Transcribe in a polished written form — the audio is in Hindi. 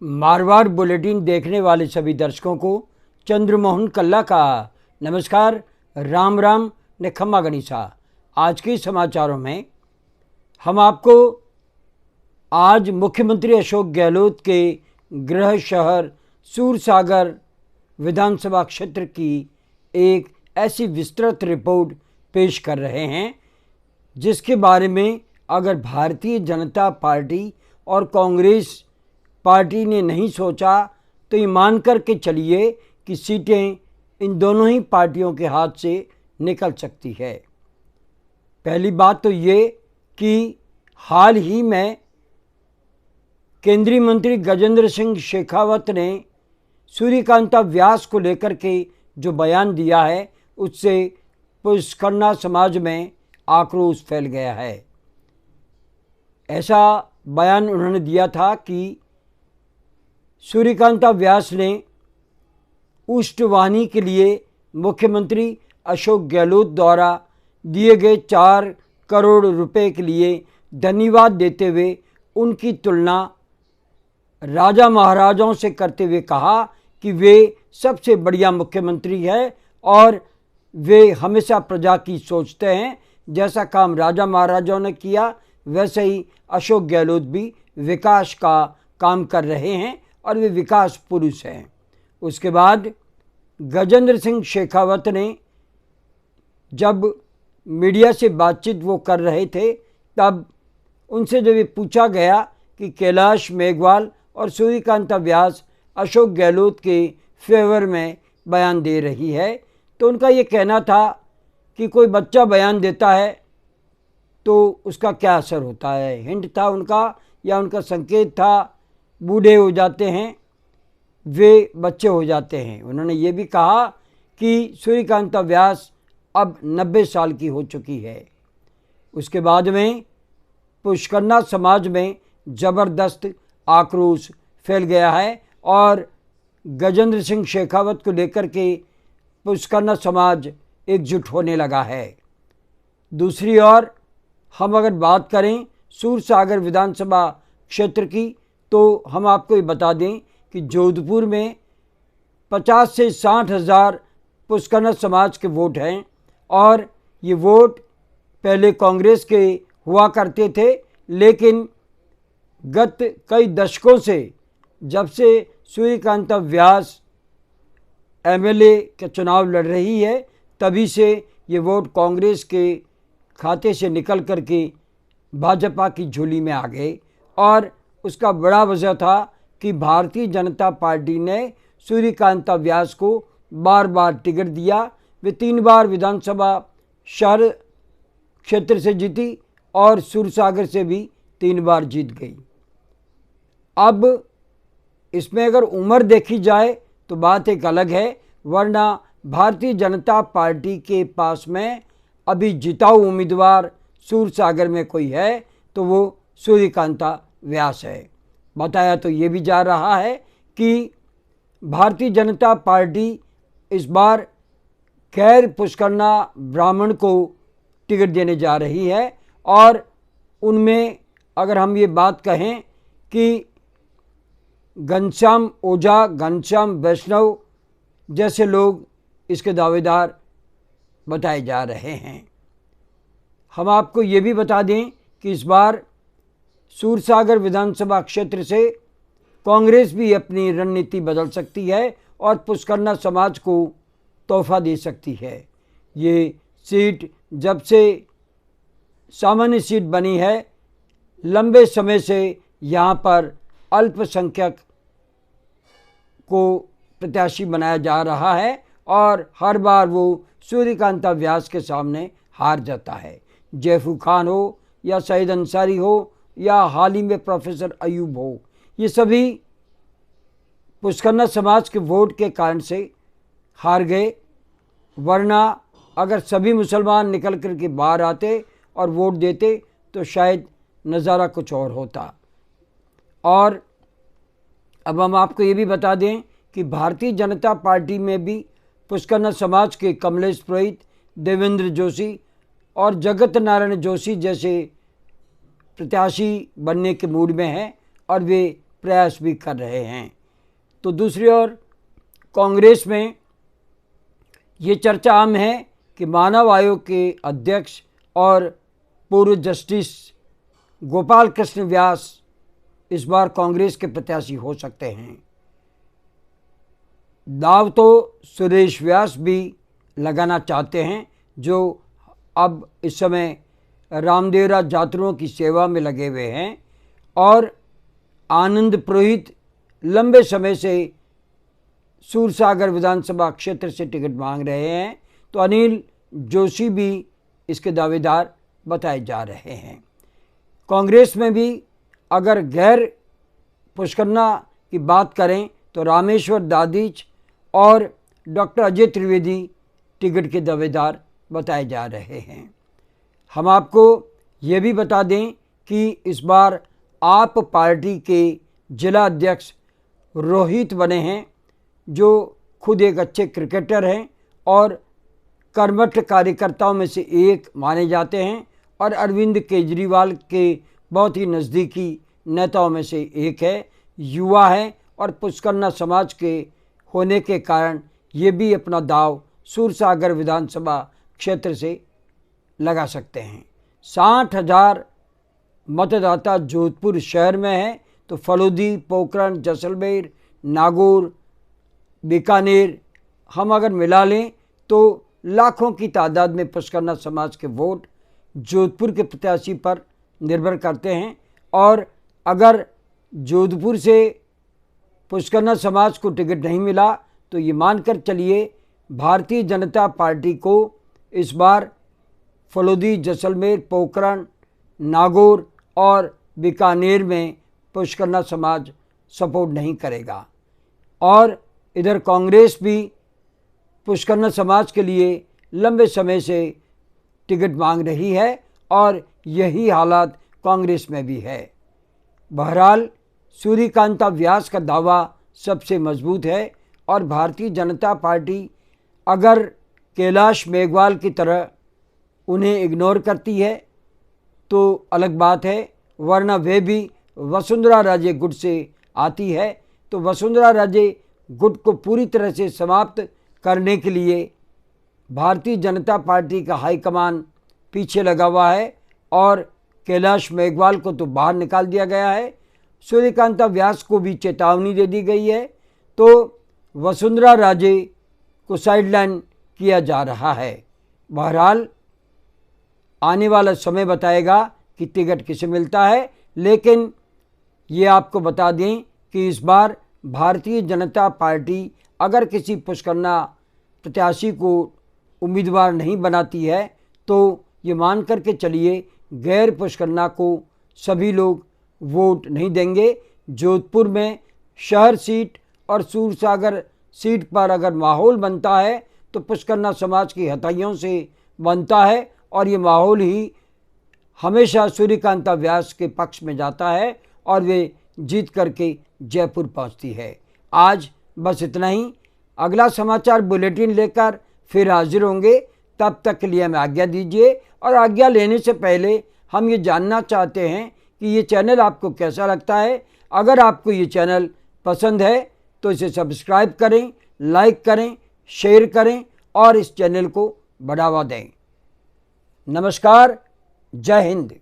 मारवाड़ बुलेटिन देखने वाले सभी दर्शकों को चंद्रमोहन कल्ला का नमस्कार, राम राम ने खम्मा गणिसा। आज के समाचारों में हम आपको आज मुख्यमंत्री अशोक गहलोत के गृह शहर सूरसागर विधानसभा क्षेत्र की एक ऐसी विस्तृत रिपोर्ट पेश कर रहे हैं जिसके बारे में अगर भारतीय जनता पार्टी और कांग्रेस पार्टी ने नहीं सोचा तो ये मान कर के चलिए कि सीटें इन दोनों ही पार्टियों के हाथ से निकल सकती है। पहली बात तो ये कि हाल ही में केंद्रीय मंत्री गजेंद्र सिंह शेखावत ने सूर्यकांता व्यास को लेकर के जो बयान दिया है उससे पुष्करना समाज में आक्रोश फैल गया है। ऐसा बयान उन्होंने दिया था कि सूर्यकांता व्यास ने उष्टवाहिनी के लिए मुख्यमंत्री अशोक गहलोत द्वारा दिए गए 4 करोड़ रुपए के लिए धन्यवाद देते हुए उनकी तुलना राजा महाराजाओं से करते हुए कहा कि वे सबसे बढ़िया मुख्यमंत्री है और वे हमेशा प्रजा की सोचते हैं। जैसा काम राजा महाराजाओं ने किया वैसे ही अशोक गहलोत भी विकास का काम कर रहे हैं और वे विकास पुरुष हैं। उसके बाद गजेंद्र सिंह शेखावत ने जब मीडिया से बातचीत वो कर रहे थे तब उनसे जब ये पूछा गया कि कैलाश मेघवाल और सूर्यकांता व्यास अशोक गहलोत के फेवर में बयान दे रही है तो उनका ये कहना था कि कोई बच्चा बयान देता है तो उसका क्या असर होता है। हिंट था उनका या उनका संकेत था, बूढ़े हो जाते हैं वे बच्चे हो जाते हैं। उन्होंने ये भी कहा कि सूर्यकांता व्यास अब 90 साल की हो चुकी है। उसके बाद में पुष्करना समाज में ज़बरदस्त आक्रोश फैल गया है और गजेंद्र सिंह शेखावत को लेकर के पुष्करना समाज एकजुट होने लगा है। दूसरी ओर हम अगर बात करें सूरसागर विधानसभा क्षेत्र की तो हम आपको ये बता दें कि जोधपुर में 50 से 60 हज़ार पुष्करना समाज के वोट हैं और ये वोट पहले कांग्रेस के हुआ करते थे, लेकिन गत कई दशकों से जब से सूर्यकांता व्यास एमएलए के चुनाव लड़ रही है तभी से ये वोट कांग्रेस के खाते से निकल कर के भाजपा की झोली में आ गए। और उसका बड़ा वजह था कि भारतीय जनता पार्टी ने सूर्यकांता व्यास को बार बार टिकट दिया। वे 3 बार विधानसभा शहर क्षेत्र से जीती और सूरसागर से भी 3 बार जीत गई। अब इसमें अगर उम्र देखी जाए तो बात एक अलग है, वरना भारतीय जनता पार्टी के पास में अभी जिताऊ उम्मीदवार सूरसागर में कोई है तो वो सूर्यकांता व्यास है। बताया तो ये भी जा रहा है कि भारतीय जनता पार्टी इस बार खैर पुष्करना ब्राह्मण को टिकट देने जा रही है और उनमें अगर हम ये बात कहें कि घनश्याम ओझा, घनश्याम वैष्णव जैसे लोग इसके दावेदार बताए जा रहे हैं। हम आपको ये भी बता दें कि इस बार सूरसागर विधानसभा क्षेत्र से कांग्रेस भी अपनी रणनीति बदल सकती है और पुष्करना समाज को तोहफा दे सकती है। ये सीट जब से सामान्य सीट बनी है लंबे समय से यहाँ पर अल्पसंख्यक को प्रत्याशी बनाया जा रहा है और हर बार वो सूर्यकांता व्यास के सामने हार जाता है। जैफू खान हो या सईद अंसारी हो या हाल ही में प्रोफेसर अयूब हो, ये सभी पुष्करना समाज के वोट के कारण से हार गए। वरना अगर सभी मुसलमान निकल कर के बाहर आते और वोट देते तो शायद नज़ारा कुछ और होता। और अब हम आपको ये भी बता दें कि भारतीय जनता पार्टी में भी पुष्करना समाज के कमलेश पुरोहित, देवेंद्र जोशी और जगत नारायण जोशी जैसे प्रत्याशी बनने के मूड में हैं और वे प्रयास भी कर रहे हैं। तो दूसरी ओर कांग्रेस में ये चर्चा आम है कि मानव आयोग के अध्यक्ष और पूर्व जस्टिस गोपाल कृष्ण व्यास इस बार कांग्रेस के प्रत्याशी हो सकते हैं। दाव तो सुरेश व्यास भी लगाना चाहते हैं, जो अब इस समय रामदेवरा जातरुओं की सेवा में लगे हुए हैं, और आनंद पुरोहित लंबे समय से सूरसागर विधानसभा क्षेत्र से टिकट मांग रहे हैं। तो अनिल जोशी भी इसके दावेदार बताए जा रहे हैं। कांग्रेस में भी अगर गैर पुष्करना की बात करें तो रामेश्वर दादिच और डॉक्टर अजय त्रिवेदी टिकट के दावेदार बताए जा रहे हैं। हम आपको ये भी बता दें कि इस बार आप पार्टी के जिला अध्यक्ष रोहित बने हैं, जो खुद एक अच्छे क्रिकेटर हैं और कर्मठ कार्यकर्ताओं में से एक माने जाते हैं, और अरविंद केजरीवाल के बहुत ही नज़दीकी नेताओं में से एक है। युवा है और पुष्करना समाज के होने के कारण ये भी अपना दाव सूरसागर विधानसभा क्षेत्र से लगा सकते हैं। 60,000 मतदाता जोधपुर शहर में है, तो फलोदी, पोखरण, जैसलमेर, नागौर, बीकानेर हम अगर मिला लें तो लाखों की तादाद में पुष्करना समाज के वोट जोधपुर के प्रत्याशी पर निर्भर करते हैं। और अगर जोधपुर से पुष्करना समाज को टिकट नहीं मिला तो ये मानकर चलिए भारतीय जनता पार्टी को इस बार फलोदी, जैसलमेर, पोखरण, नागौर और बीकानेर में पुष्करना समाज सपोर्ट नहीं करेगा। और इधर कांग्रेस भी पुष्करना समाज के लिए लंबे समय से टिकट मांग रही है, और यही हालात कांग्रेस में भी है। बहरहाल सूर्यकांता व्यास का दावा सबसे मजबूत है, और भारतीय जनता पार्टी अगर कैलाश मेघवाल की तरह उन्हें इग्नोर करती है तो अलग बात है, वरना वे भी वसुंधरा राजे गुट से आती है। तो वसुंधरा राजे गुट को पूरी तरह से समाप्त करने के लिए भारतीय जनता पार्टी का हाईकमान पीछे लगा हुआ है, और कैलाश मेघवाल को तो बाहर निकाल दिया गया है। सूर्यकांता व्यास को भी चेतावनी दे दी गई है, तो वसुंधरा राजे को साइडलाइन किया जा रहा है। बहरहाल आने वाला समय बताएगा कि टिकट किसे मिलता है, लेकिन ये आपको बता दें कि इस बार भारतीय जनता पार्टी अगर किसी पुष्करना प्रत्याशी को उम्मीदवार नहीं बनाती है तो ये मान करके चलिए गैर पुष्करना को सभी लोग वोट नहीं देंगे। जोधपुर में शहर सीट और सूरसागर सीट पर अगर माहौल बनता है तो पुष्करना समाज की हथाइयों से बनता है, और ये माहौल ही हमेशा सूर्यकांता व्यास के पक्ष में जाता है और वे जीत करके जयपुर पहुंचती है। आज बस इतना ही। अगला समाचार बुलेटिन लेकर फिर हाजिर होंगे। तब तक के लिए हमें आज्ञा दीजिए, और आज्ञा लेने से पहले हम ये जानना चाहते हैं कि ये चैनल आपको कैसा लगता है। अगर आपको ये चैनल पसंद है तो इसे सब्सक्राइब करें, लाइक करें, शेयर करें और इस चैनल को बढ़ावा दें। नमस्कार, जय हिंद।